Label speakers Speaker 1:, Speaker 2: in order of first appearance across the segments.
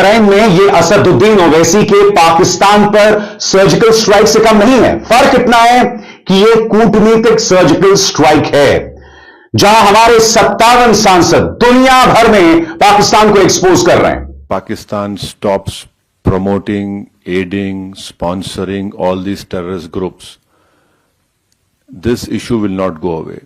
Speaker 1: Bahrain में ये असदुद्दीन ओवैसी के पाकिस्तान पर सर्जिकल स्ट्राइक से कम नहीं है। फर्क इतना है कि ये कूटनीतिक सर्जिकल स्ट्राइक है, जहां हमारे 57 सांसद दुनिया भर में पाकिस्तान को एक्सपोज कर रहे हैं।
Speaker 2: Pakistan stops promoting, aiding, sponsoring all these terrorist groups, this issue will not go away.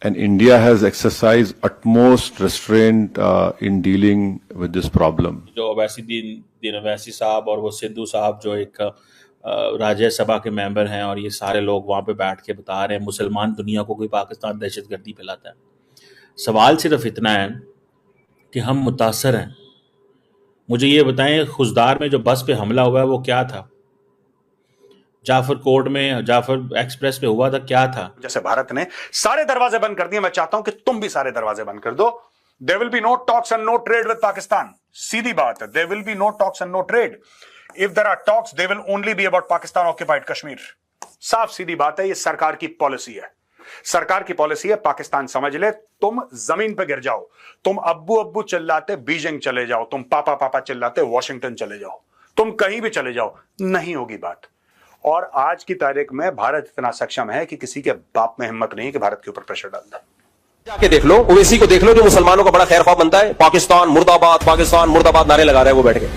Speaker 2: And India has exercised utmost restraint in dealing with this problem.
Speaker 3: जो ओवैसी दीन ओवैसी साहब और वो सिद्धू साहब जो एक राज्यसभा के मेंबर हैं, और ये सारे लोग वहाँ पे बैठ के बता रहे हैं मुसलमान दुनिया को कोई पाकिस्तान दहशतगर्दी फैलाता है। सवाल सिर्फ इतना है कि हम मुतासर हैं। मुझे ये बताएं, खुजदार में जो बस पे हमला हुआ है वो क्या था? जाफर कोर्ट में, जाफर एक्सप्रेस पे हुआ था, क्या था?
Speaker 4: जैसे भारत ने सारे दरवाजे बंद कर दिए, मैं चाहता हूं कि तुम भी सारे दरवाजे बंद कर दो। There will be no talks and no trade with Pakistan. सीधी बात है, there will be no talks and no trade. If there are talks they will only be about Pakistan occupied Kashmir. साफ सीधी बात है, ये सरकार की पॉलिसी है। सरकार की पॉलिसी है, पाकिस्तान समझ ले, तुम जमीन पे गिर जाओ, तुम अब्बू अब्बू चिल्लाते बीजिंग चले जाओ, तुम पापा पापा चिल्लाते वॉशिंगटन चले जाओ, तुम कहीं भी चले जाओ, नहीं होगी बात। और आज की तारीख में भारत इतना सक्षम है कि किसी के बाप में हिम्मत नहीं है कि भारत के ऊपर प्रेशर डाल दे।
Speaker 5: जाके देख लो, ओवैसी को देख लो, जो मुसलमानों का बड़ा खैरख्वाह बनता है, पाकिस्तान मुर्दाबाद नारे लगा रहा है वो बैठ के।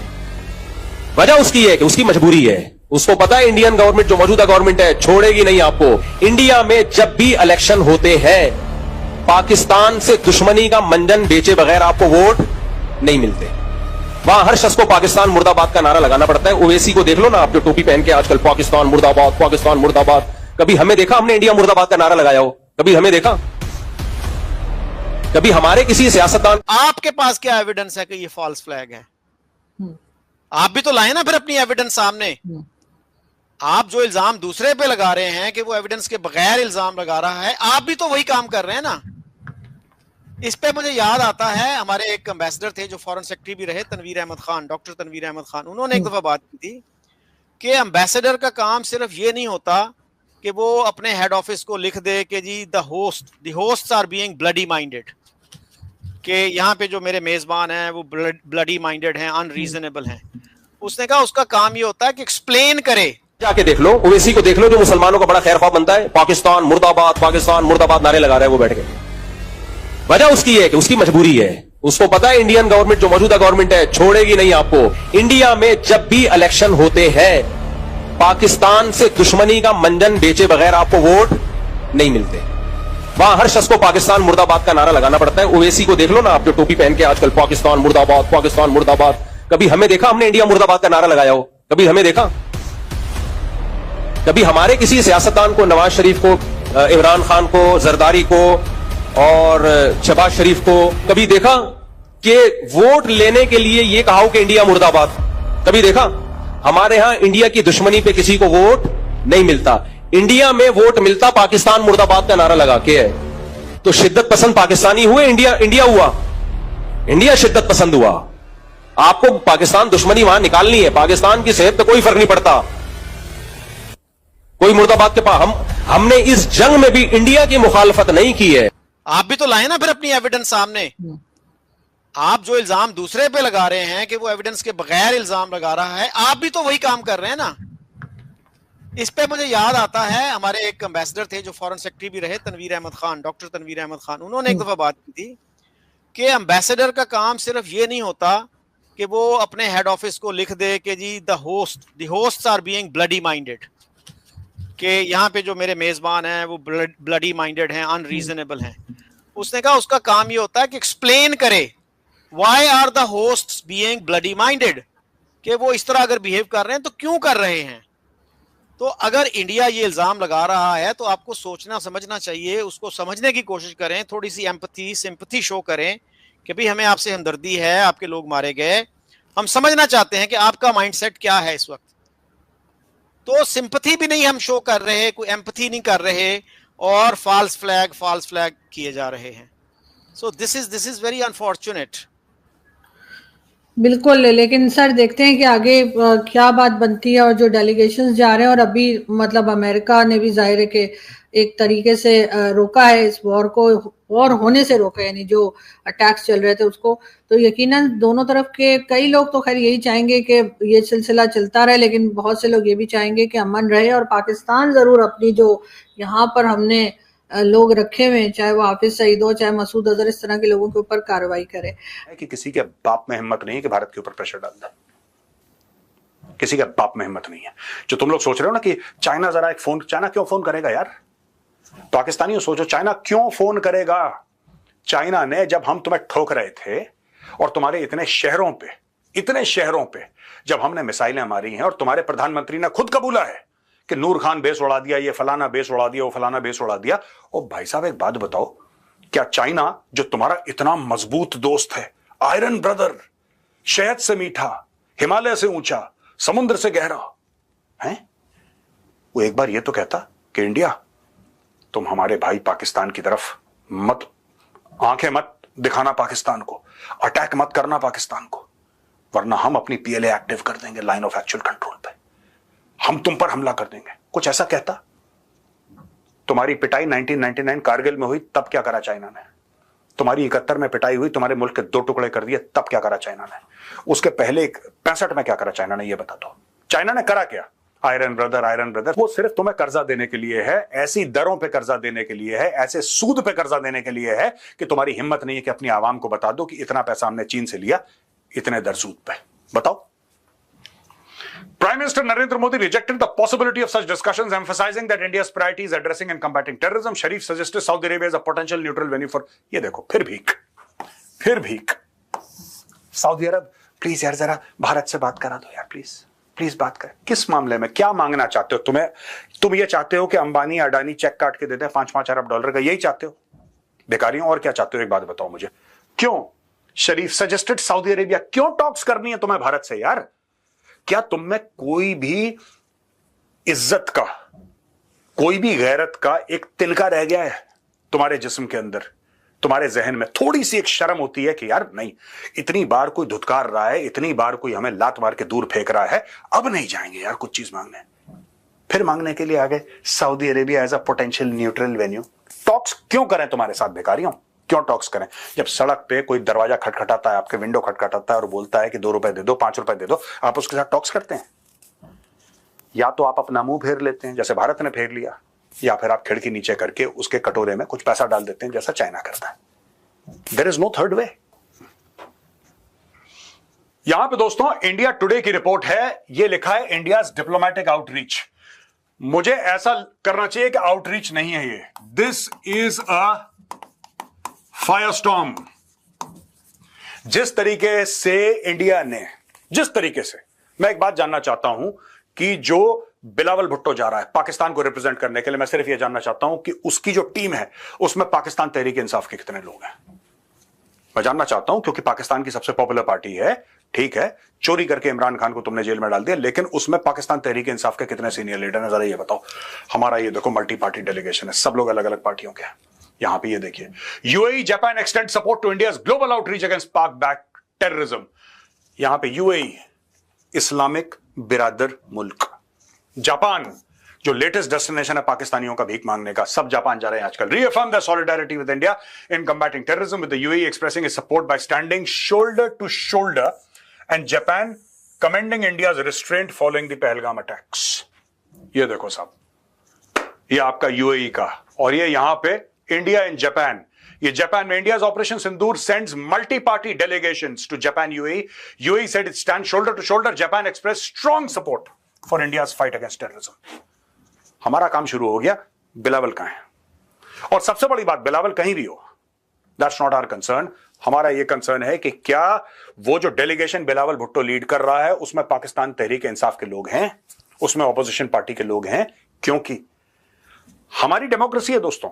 Speaker 5: वजह उसकी है कि उसकी मजबूरी है। उसको पता है इंडियन गवर्नमेंट, जो मौजूदा गवर्नमेंट है, छोड़ेगी नहीं आपको। इंडिया में जब भी इलेक्शन होते हैं, पाकिस्तान से दुश्मनी का मंजन बेचे बगैर आपको वोट नहीं मिलते। वहां हर शख्स को पाकिस्तान मुर्दाबाद का नारा लगाना पड़ता है। ओवैसी को देख लो ना आप, जो टोपी पहन के आजकल पाकिस्तान मुर्दाबाद। कभी हमें देखा हमने इंडिया मुर्दाबाद का नारा लगाया हो? कभी हमें देखा? कभी हमारे किसी सियासतदान?
Speaker 6: आपके पास क्या एविडेंस है कि ये फॉल्स फ्लैग है? आप भी तो लाए ना फिर अपनी एविडेंस सामने। आप जो इल्जाम दूसरे पे लगा रहे हैं कि वो एविडेंस के बगैर इल्जाम लगा रहा है, आप भी तो वही काम कर रहे हैं ना। इस पे मुझे याद आता है, हमारे एक एम्बेसडर थे जो फॉरेन सेक्रेटरी भी रहे, तनवीर अहमद खान, डॉक्टर तनवीर अहमद खान। उन्होंने एक दफा बात की थी कि एम्बेसडर का काम सिर्फ ये नहीं होता कि वो अपने हेड ऑफिस को लिख दे कि जी the hosts are being bloody minded, कि यहाँ पे जो मेरे मेजबान हैं वो ब्लडी माइंडेड हैं, अनरीजनेबल हैं। उसने कहा उसका काम ये होता है कि एक्सप्लेन करे।
Speaker 5: जाके देख लो, ओवैसी को देख लो, जो मुसलमानों का बड़ा खैरख्वाह बनता है, पाकिस्तान मुर्दाबाद नारे लगा रहा है वो बैठ के। वजह उसकी है कि उसकी मजबूरी है। उसको पता है इंडियन गवर्नमेंट, जो मौजूदा गवर्नमेंट है, छोड़ेगी नहीं आपको। इंडिया में जब भी इलेक्शन होते हैं, पाकिस्तान से दुश्मनी का मंजन बेचे बगैर आपको वोट नहीं मिलते। वहां हर शख्स को पाकिस्तान मुर्दाबाद का नारा लगाना पड़ता है। ओवैसी को देख लो ना आप, जो टोपी पहन के आजकल पाकिस्तान मुर्दाबाद। कभी हमें देखा हमने इंडिया मुर्दाबाद का नारा लगाया हो? कभी हमें देखा? कभी हमारे किसी सियासतदान को, नवाज शरीफ को, इमरान खान को, जरदारी को और शहबाज शरीफ को कभी देखा कि वोट लेने के लिए ये कहा कि इंडिया मुर्दाबाद? कभी देखा? हमारे यहां इंडिया की दुश्मनी पे किसी को वोट नहीं मिलता। इंडिया में वोट मिलता पाकिस्तान मुर्दाबाद का नारा लगा के है। तो शिद्दत पसंद पाकिस्तानी हुए, इंडिया हुआ, इंडिया शिद्दत पसंद हुआ। आपको पाकिस्तान दुश्मनी वहां निकालनी है, पाकिस्तान की सेहत पे कोई फर्क नहीं पड़ता। कोई मुर्दाबाद के पास हमने इस जंग में भी इंडिया की मुखालफत नहीं की है।
Speaker 6: आप भी तो लाए ना फिर अपनी एविडेंस सामने। आप जो इल्जाम दूसरे पे लगा रहे हैं कि वो एविडेंस के बगैर इल्जाम लगा रहा है, आप भी तो वही काम कर रहे हैं ना। इस पे मुझे याद आता है, हमारे एक एम्बेसडर थे जो फॉरेन सेक्रेटरी भी रहे, तनवीर अहमद खान, डॉक्टर तनवीर अहमद खान। उन्होंने एक दफा बात की थी कि एम्बेसडर का काम सिर्फ ये नहीं होता कि वो अपने हेड ऑफिस को लिख दे कि जी the hosts are being bloody minded, कि यहाँ पे जो मेरे मेजबान हैं वो ब्लडी माइंडेड हैं, अनरीजनेबल हैं। उसने कहा उसका काम ये होता है कि एक्सप्लेन करे why are the hosts being bloody minded, कि वो इस तरह अगर बिहेव कर रहे हैं तो क्यों कर रहे हैं। तो अगर इंडिया ये इल्जाम लगा रहा है तो आपको सोचना समझना चाहिए, उसको समझने की कोशिश करें, थोड़ी सी एम्पैथी सिंपैथी शो करें कि भाई हमें आपसे हमदर्दी है, आपके लोग मारे गए, हम समझना चाहते हैं कि आपका माइंडसेट क्या है इस वक्त। तो सिंपैथी भी नहीं हम शो कर रहे, कोई एम्पैथी नहीं कर रहे, और फॉल्स फ्लैग किए जा रहे हैं। So this is very unfortunate.
Speaker 7: बिल्कुल, लेकिन सर देखते हैं कि आगे क्या बात बनती है, और जो डेलीगेशंस जा रहे हैं, और अभी मतलब अमेरिका ने भी जाहिर है कि एक तरीके से रोका है इस वॉर को, वॉर होने से रोका है, यानी जो अटैक्स चल रहे थे उसको। तो यकीनन दोनों तरफ के कई लोग तो खैर यही चाहेंगे कि ये सिलसिला चलता रहे, लेकिन बहुत से लोग ये भी चाहेंगे कि अमन रहे, और पाकिस्तान जरूर अपनी जो यहाँ पर हमने लोग रखे हुए हैं, चाहे वो हाफिज सईद हो, चाहे मसूद अजहर, इस तरह के लोगों के ऊपर कार्रवाई करे।
Speaker 4: कि किसी के बाप में हिम्मत नहीं है कि भारत के ऊपर प्रेशर डाल दे, किसी के बाप में हिम्मत नहीं है। जो तुम लोग सोच रहे हो ना कि चाइना जरा एक फोन, चाइना क्यों फोन करेगा यार? पाकिस्तानियों सोचो, चाइना क्यों फोन करेगा? चाइना ने जब हम तुम्हें ठोक रहे थे और तुम्हारे इतने शहरों पे जब हमने मिसाइलें मारी हैं, और तुम्हारे प्रधानमंत्री ने खुद कबूला है कि नूर खान बेस उड़ा दिया, ये फलाना बेस उड़ा दिया, वो फलाना बेस उड़ा दिया। ओ भाई साहब एक बात बताओ, क्या चाइना जो तुम्हारा इतना मजबूत दोस्त है, आयरन ब्रदर, शहद से मीठा, हिमालय से ऊंचा, समुद्र से गहरा है, वो एक बार ये तो कहता कि इंडिया तुम हमारे भाई पाकिस्तान की तरफ मत, आंखें मत दिखाना पाकिस्तान को, अटैक मत करना पाकिस्तान को, वरना हम अपनी पीएलए एक्टिव कर देंगे लाइन ऑफ एक्चुअल कंट्रोल पे, हम तुम पर हमला कर देंगे। कुछ ऐसा कहता? तुम्हारी पिटाई 1999 कारगिल में हुई, तब क्या करा चाइना ने? तुम्हारी 71 में पिटाई हुई, तुम्हारे मुल्क के 2 टुकड़े कर दिए, तब क्या करा चाइना ने? उसके पहले 65 में क्या करा चाइना ने, ये बता दो। चाइना ने करा क्या? आयरन ब्रदर, वो सिर्फ तुम्हें कर्जा देने के लिए है, ऐसी दरों पे कर्जा देने के लिए है, ऐसे सूद पे कर्जा देने के लिए है कि तुम्हारी हिम्मत नहीं है कि अपनी आवाम को बता दो कि इतना पैसा हमने चीन से लिया, इतने दर सूद पे। बताओ। Prime Minister Narendra Modi rejected the possibility of such discussions, emphasizing that India's priority is addressing and combating terrorism. Sharif suggested Saudi Arabia as a potential neutral venue for, ये देखो फिर भीख। सऊदी अरब प्लीज यार जरा भारत से बात करा दो यार, प्लीज बात करें। किस मामले में क्या मांगना चाहते हो? तुम ये चाहते हो कि अंबानी अडानी चेक काट के देते हैं $5-5 अरब का, यही चाहते हो? बेकारियों, और क्या चाहते हो? एक बात बताओ मुझे, क्यों शरीफ सजेस्टेड सऊदी अरेबिया, क्यों टॉक्स करनी है तुम्हें भारत से यार? क्या तुम में कोई भी इज्जत का, कोई भी गैरत का एक तिनका रह गया है तुम्हारे जिस्म के अंदर, तुम्हारे जहन में? थोड़ी सी एक शर्म होती है कि यार नहीं, इतनी बार कोई धुतकार रहा है, इतनी बार कोई हमें लात मार के दूर फेंक रहा है, अब नहीं जाएंगे यार कुछ चीज मांगने। फिर मांगने के लिए आ गए Saudi Arabia as a potential neutral venue. Talks क्यों करें तुम्हारे साथ बेकारियों? क्यों टॉक्स करें? जब सड़क पे कोई दरवाजा खटखटाता है, आपके विंडो खटखटाता है और बोलता है कि 2 रुपए दे दो, 5 रुपए दे दो, आप उसके साथ टॉक्स करते हैं? या तो आप अपना मुंह फेर लेते हैं जैसे भारत ने फेर लिया, या फिर आप खिड़की नीचे करके उसके कटोरे में कुछ पैसा डाल देते हैं जैसा चाइना करता है। There is no third way. यहां पे दोस्तों इंडिया टुडे की रिपोर्ट है, ये लिखा है इंडियाज डिप्लोमेटिक आउटरीच। मुझे ऐसा करना चाहिए कि आउटरीच नहीं है ये, दिस इज अ फायरस्टॉर्म। जिस तरीके से इंडिया ने, मैं एक बात जानना चाहता हूं कि जो बिलावल भुट्टो जा रहा है पाकिस्तान को रिप्रेजेंट करने के लिए, मैं सिर्फ यह जानना चाहता हूं कि उसकी जो टीम है उसमें पाकिस्तान तहरीक इंसाफ के कितने लोग हैं? मैं जानना चाहता हूं, क्योंकि पाकिस्तान की सबसे पॉपुलर पार्टी है, ठीक है, चोरी करके इमरान खान को तुमने जेल में डाल दिया, लेकिन उसमें पाकिस्तान तहरीक इंसाफ के कितने सीनियर लीडर हैं? जरा ये बताओ। हमारा ये देखो मल्टी पार्टी डेलीगेशन है, सब लोग अलग अलग पार्टियों के हैं। यहां पे ये देखिए, UAE Japan extend support to India's global outreach against Pak back terrorism. यहां पे यूएई इस्लामिक बिरादर मुल्क, जापान जो लेटेस्ट डेस्टिनेशन है पाकिस्तानियों का भीख मांगने का, सब जापान जा रहे हैं आजकल। Reaffirm the solidarity with India in combating terrorism, with the UAE expressing its support by standing shoulder to shoulder, and Japan commending India's restraint following the Pahalgam attacks. ये देखो साहब, ये आपका यूएई का, और ये यहां पे इंडिया एंड जापान। ये जापान में India's operation Sindoor sends multi party delegations to Japan UAE. UAE said it stand shoulder to shoulder, Japan express strong support for India's fight against terrorism. हमारा काम शुरू हो गया, बिलावल कहां है? और सबसे बड़ी बात, बिलावल कहीं भी हो, दैट्स नॉट आवर कंसर्न। हमारा यह कंसर्न है कि क्या वो जो डेलीगेशन बिलावल भुट्टो लीड कर रहा है उसमें पाकिस्तान तहरीक इंसाफ के लोग हैं, उसमें ऑपोजिशन पार्टी के लोग हैं? क्योंकि हमारी डेमोक्रेसी है दोस्तों,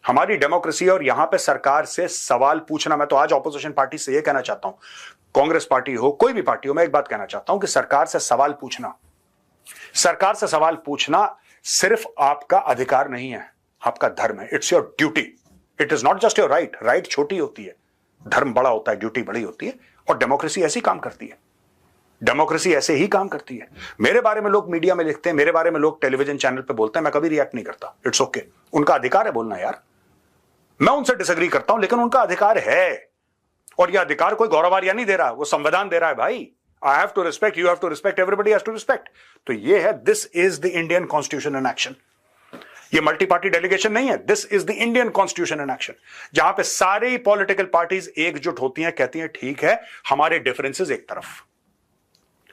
Speaker 4: हमारी डेमोक्रेसी, और यहां पे सरकार से सवाल पूछना, मैं तो आज ऑपोजिशन पार्टी से यह कहना चाहता हूं, कांग्रेस पार्टी हो, कोई भी पार्टी हो, मैं एक बात कहना चाहता हूं कि सरकार से सवाल पूछना सिर्फ आपका अधिकार नहीं है, आपका धर्म है। It's your duty, it is not just your right. Right छोटी होती है, धर्म बड़ा होता है, ड्यूटी बड़ी होती है, और डेमोक्रेसी ऐसी काम करती है, डेमोक्रेसी ऐसे ही काम करती है। मेरे बारे में लोग मीडिया में लिखते हैं, मेरे बारे में लोग टेलीविजन चैनल पे बोलते हैं, मैं कभी रिएक्ट नहीं करता। इट्स ओके, उनका अधिकार है बोलना यार, मैं उनसे डिसएग्री करता हूं, लेकिन उनका अधिकार है, और यह अधिकार कोई गौरवारिया नहीं दे रहा, वो संविधान दे रहा है भाई। I have to respect, you have to respect, everybody has to respect. तो ये है, this is the Indian constitution in action. ये मल्टी पार्टी डेलीगेशन नहीं है, this is the Indian constitution in action, जहां पे सारी पॉलिटिकल पार्टीज एकजुट होती हैं, कहती हैं ठीक है, हमारे डिफरेंसेस एक तरफ,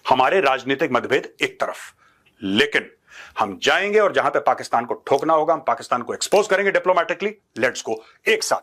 Speaker 4: हमारे राजनीतिक मतभेद एक तरफ, लेकिन हम जाएंगे और जहां पे पाकिस्तान को ठोकना होगा, हम पाकिस्तान को एक्सपोज करेंगे डिप्लोमेटिकली। लेट्स गो, एक साथ।